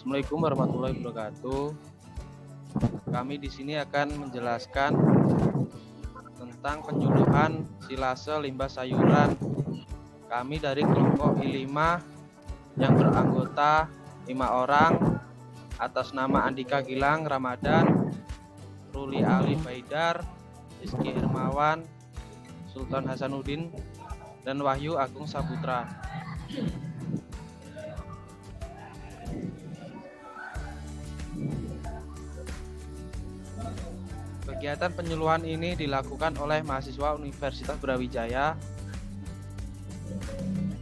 Assalamualaikum warahmatullahi wabarakatuh. Kami di sini akan menjelaskan tentang penyuluhan silase limbah sayuran. Kami dari kelompok I5 yang beranggota 5 orang atas nama Andika Gilang Ramadan, Ruli Ali Faidar, Rizky Hermawan, Sultan Hasanuddin, dan Wahyu Agung Saputra. Kegiatan penyuluhan ini dilakukan oleh mahasiswa Universitas Brawijaya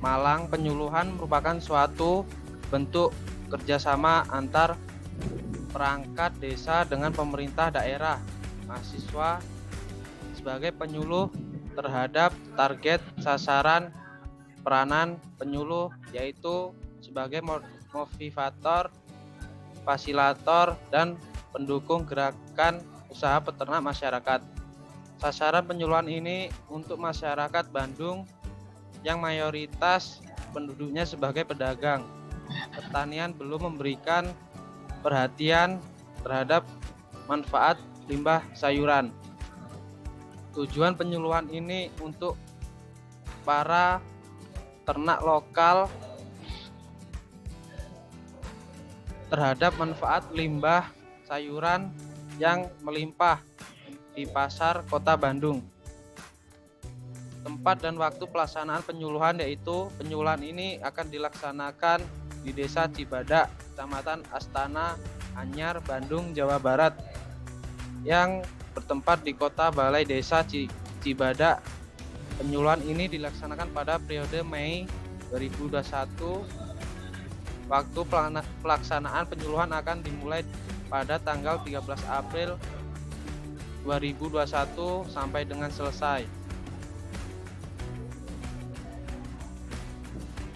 Malang. Penyuluhan merupakan suatu bentuk kerjasama antar perangkat desa dengan pemerintah daerah. Mahasiswa sebagai penyuluh terhadap target sasaran. Peranan penyuluh yaitu sebagai motivator, fasilitator, dan pendukung gerakan usaha peternak masyarakat. Sasaran penyuluhan ini untuk masyarakat Bandung yang mayoritas penduduknya sebagai pedagang. Pertanian belum memberikan perhatian terhadap manfaat limbah sayuran. Tujuan penyuluhan ini untuk para ternak lokal terhadap manfaat limbah sayuran yang melimpah di pasar Kota Bandung. Tempat dan waktu pelaksanaan penyuluhan yaitu penyuluhan ini akan dilaksanakan di Desa Cibadak, Kecamatan Astana Anyar, Bandung, Jawa Barat, yang bertempat di Kota Balai Desa Cibadak. Penyuluhan ini dilaksanakan pada periode Mei 2021. Waktu pelaksanaan penyuluhan akan dimulai pada tanggal 13 April 2021 sampai dengan selesai.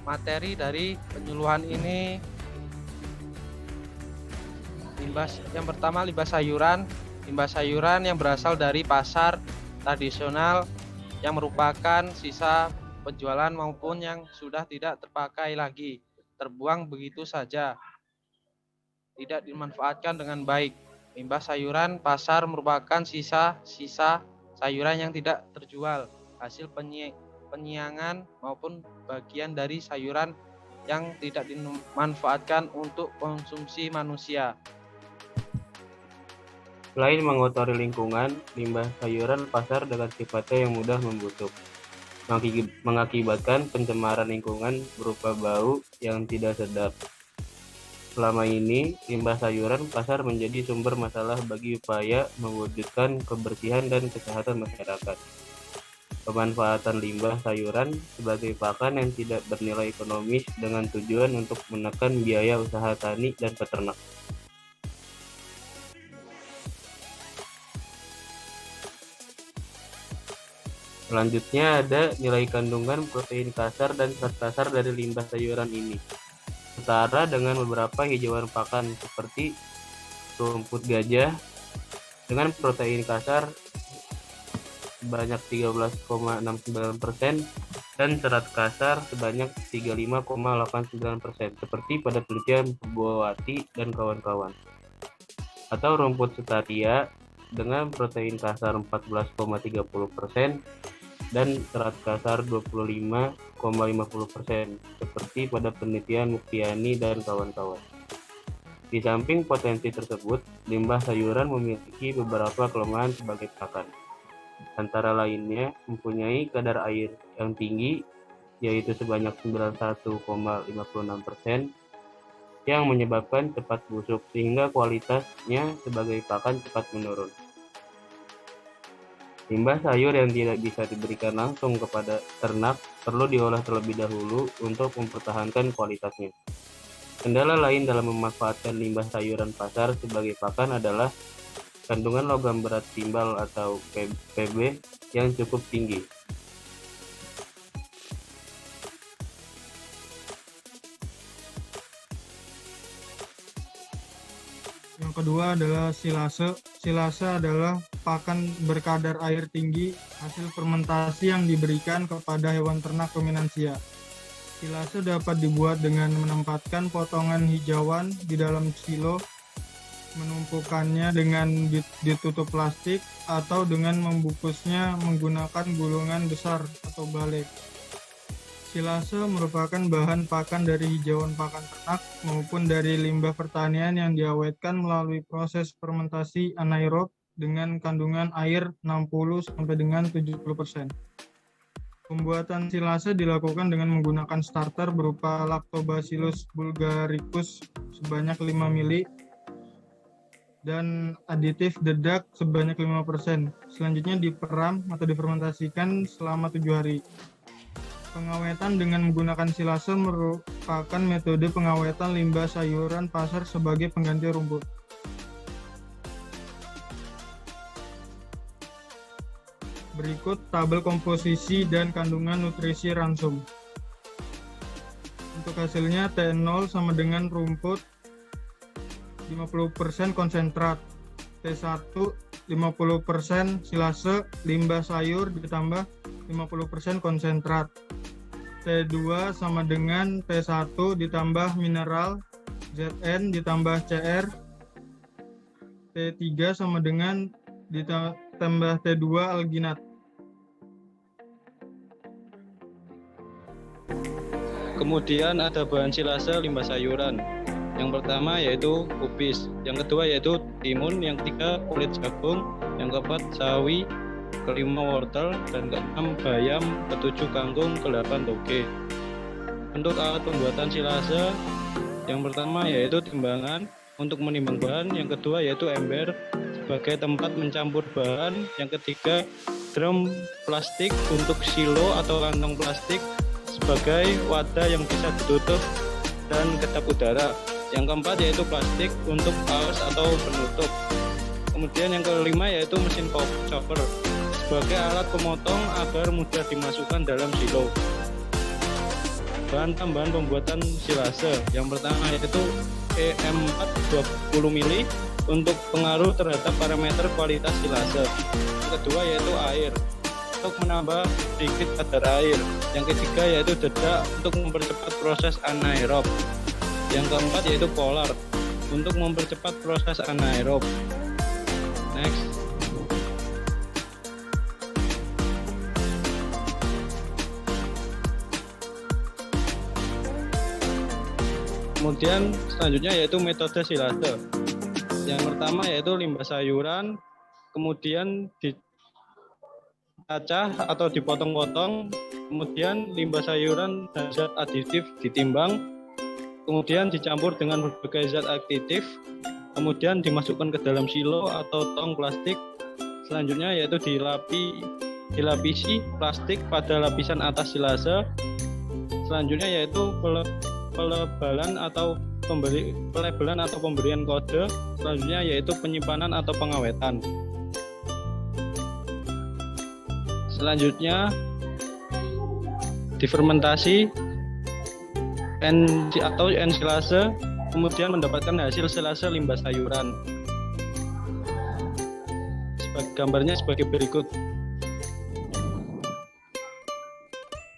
Materi dari penyuluhan ini yang pertama limbah sayuran. Limbah sayuran yang berasal dari pasar tradisional yang merupakan sisa penjualan maupun yang sudah tidak terpakai lagi, terbuang begitu saja, tidak dimanfaatkan dengan baik. Limbah sayuran pasar merupakan sisa-sisa sayuran yang tidak terjual, hasil penyiangan maupun bagian dari sayuran yang tidak dimanfaatkan untuk konsumsi manusia. Selain mengotori lingkungan, limbah sayuran pasar dengan sifatnya yang mudah membusuk, mengakibatkan pencemaran lingkungan berupa bau yang tidak sedap. Selama ini, limbah sayuran pasar menjadi sumber masalah bagi upaya mewujudkan kebersihan dan kesehatan masyarakat. Pemanfaatan limbah sayuran sebagai pakan yang tidak bernilai ekonomis dengan tujuan untuk menekan biaya usaha tani dan peternak. Selanjutnya ada nilai kandungan protein kasar dan zat kasar dari limbah sayuran ini. Setara dengan beberapa hijauan pakan seperti rumput gajah dengan protein kasar sebanyak 13,69% dan serat kasar sebanyak 35,89% seperti pada penelitian Purbowati dan kawan-kawan. Atau rumput Setaria dengan protein kasar 14,30% dan serat kasar 25,50% seperti pada penelitian Muktiani dan kawan-kawan. Di samping potensi tersebut, limbah sayuran memiliki beberapa kelemahan sebagai pakan. Antara lainnya mempunyai kadar air yang tinggi, yaitu sebanyak 91,56%, yang menyebabkan cepat busuk sehingga kualitasnya sebagai pakan cepat menurun. Limbah sayur yang tidak bisa diberikan langsung kepada ternak perlu diolah terlebih dahulu untuk mempertahankan kualitasnya. Kendala lain dalam memanfaatkan limbah sayuran pasar sebagai pakan adalah kandungan logam berat timbal atau Pb yang cukup tinggi. Yang kedua adalah silase. Silase adalah pakan berkadar air tinggi hasil fermentasi yang diberikan kepada hewan ternak ruminansia. Silase dapat dibuat dengan menempatkan potongan hijauan di dalam silo, menumpukannya dengan ditutup plastik, atau dengan membungkusnya menggunakan gulungan besar atau balik. Silase merupakan bahan pakan dari hijauan pakan ternak maupun dari limbah pertanian yang diawetkan melalui proses fermentasi anaerob dengan kandungan air 60 sampai dengan 70%. Pembuatan silase dilakukan dengan menggunakan starter berupa Lactobacillus bulgaricus sebanyak 5 mili dan aditif dedak sebanyak 5%. Selanjutnya diperam atau difermentasikan selama 7 hari. Pengawetan dengan menggunakan silase merupakan metode pengawetan limbah sayuran pasar sebagai pengganti rumput. Berikut tabel komposisi dan kandungan nutrisi ransum. Untuk hasilnya T0 sama dengan rumput 50% konsentrat, T1 50% silase limbah sayur ditambah 50% konsentrat, T2 sama dengan T1 ditambah mineral Zn ditambah Cr, T3 sama dengan ditambah T2 alginat. Kemudian ada bahan silase limbah sayuran. Yang pertama yaitu kubis, yang kedua yaitu timun, yang ketiga kulit jagung, yang keempat sawi, kelima wortel, dan keenam bayam, ketujuh kangkung, kedelapan toge. Untuk alat pembuatan silase, yang pertama yaitu timbangan untuk menimbang bahan, yang kedua yaitu ember sebagai tempat mencampur bahan, yang ketiga drum plastik untuk silo atau kantong plastik sebagai wadah yang bisa ditutup dan kedap udara. Yang keempat yaitu plastik untuk paus atau penutup. Kemudian yang kelima yaitu mesin chopper sebagai alat pemotong agar mudah dimasukkan dalam silo. Bahan tambahan pembuatan silase, yang pertama yaitu EM4 20 mili untuk pengaruh terhadap parameter kualitas silase. Yang kedua yaitu air untuk menambah sedikit kadar air. Yang ketiga yaitu dedak untuk mempercepat proses anaerob. Yang keempat yaitu polar untuk mempercepat proses anaerob. Next. Kemudian selanjutnya yaitu metode silase. Yang pertama yaitu limbah sayuran, kemudian dicacah atau dipotong-potong, kemudian limbah sayuran dan zat aditif ditimbang, kemudian dicampur dengan berbagai zat aktif, kemudian dimasukkan ke dalam silo atau tong plastik. Selanjutnya yaitu dilapisi plastik pada lapisan atas silase. Selanjutnya yaitu pelebelan atau pemberian kode. Selanjutnya yaitu penyimpanan atau pengawetan. Selanjutnya difermentasi atau N-silase, kemudian mendapatkan hasil silase limbah sayuran. Gambarnya sebagai berikut.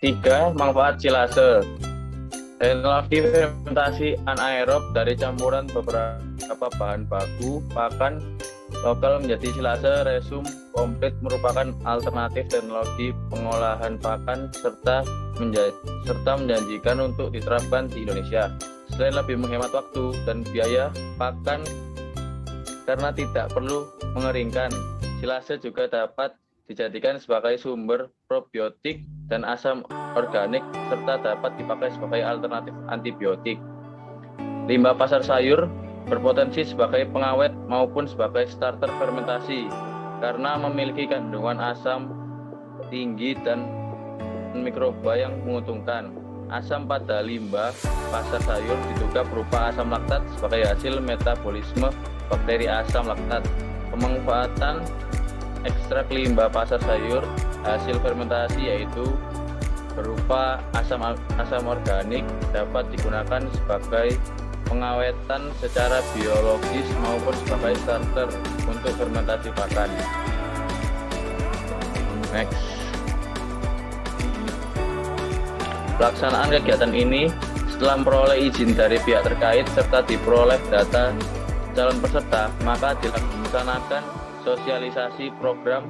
3. Manfaat silase. Teknologi fermentasi anaerob dari campuran beberapa bahan baku pakan lokal menjadi silase resum komplit merupakan alternatif teknologi pengolahan pakan serta menjanjikan untuk diterapkan di Indonesia. Selain lebih menghemat waktu dan biaya pakan karena tidak perlu mengeringkan, silase juga dapat dijadikan sebagai sumber probiotik dan asam organik serta dapat dipakai sebagai alternatif antibiotik. Limbah pasar sayur berpotensi sebagai pengawet maupun sebagai starter fermentasi karena memiliki kandungan asam tinggi dan mikroba yang menguntungkan. Asam pada limbah pasar sayur diduga berupa asam laktat sebagai hasil metabolisme bakteri asam laktat. Pemanfaatan ekstrak limbah pasar sayur hasil fermentasi yaitu berupa asam organik dapat digunakan sebagai pengawetan secara biologis maupun sebagai starter untuk fermentasi pakan. Next. Pelaksanaan kegiatan ini setelah memperoleh izin dari pihak terkait serta diperoleh data calon peserta, maka dilaksanakan sosialisasi program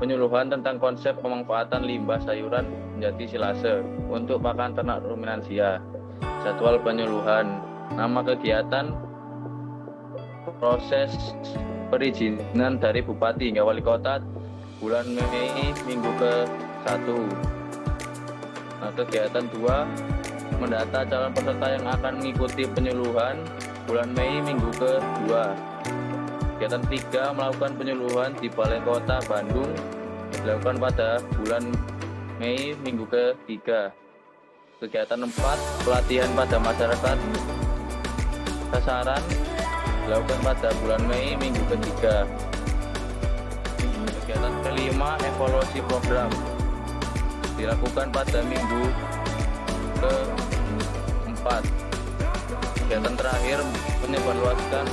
penyuluhan tentang konsep pemanfaatan limbah sayuran menjadi silase untuk pakan ternak ruminansia. Jadwal penyuluhan, nama kegiatan, proses perizinan dari Bupati hingga Wali Kota bulan Mei minggu ke-1. Nah, kegiatan 2, mendata calon peserta yang akan mengikuti penyuluhan bulan Mei minggu ke-2. Kegiatan 3, melakukan penyuluhan di Balai Kota Bandung dilakukan pada bulan Mei minggu ke-3. Kegiatan 4, pelatihan pada masyarakat sasaran dilakukan pada bulan Mei minggu ke-3. Kegiatan ke-5, evaluasi program dilakukan pada minggu ke-4. Kegiatan terakhir, menyebarluaskan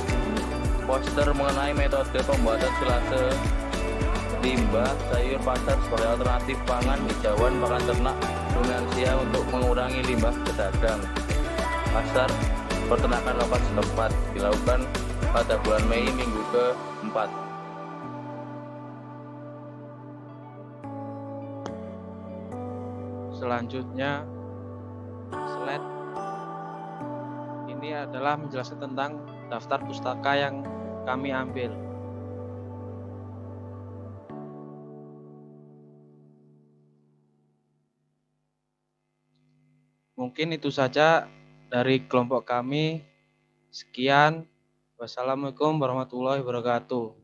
poster mengenai metode pembuatan silase limbah sayur pasar sebagai alternatif pangan hijauan pakan ternak ruminansia untuk mengurangi limbah pedagang pasar peternakan lokal setempat, dilakukan pada bulan Mei minggu ke-4. Selanjutnya, slide ini adalah menjelaskan tentang daftar pustaka yang kami ambil. Mungkin itu saja dari kelompok kami. Sekian. Wassalamualaikum warahmatullahi wabarakatuh.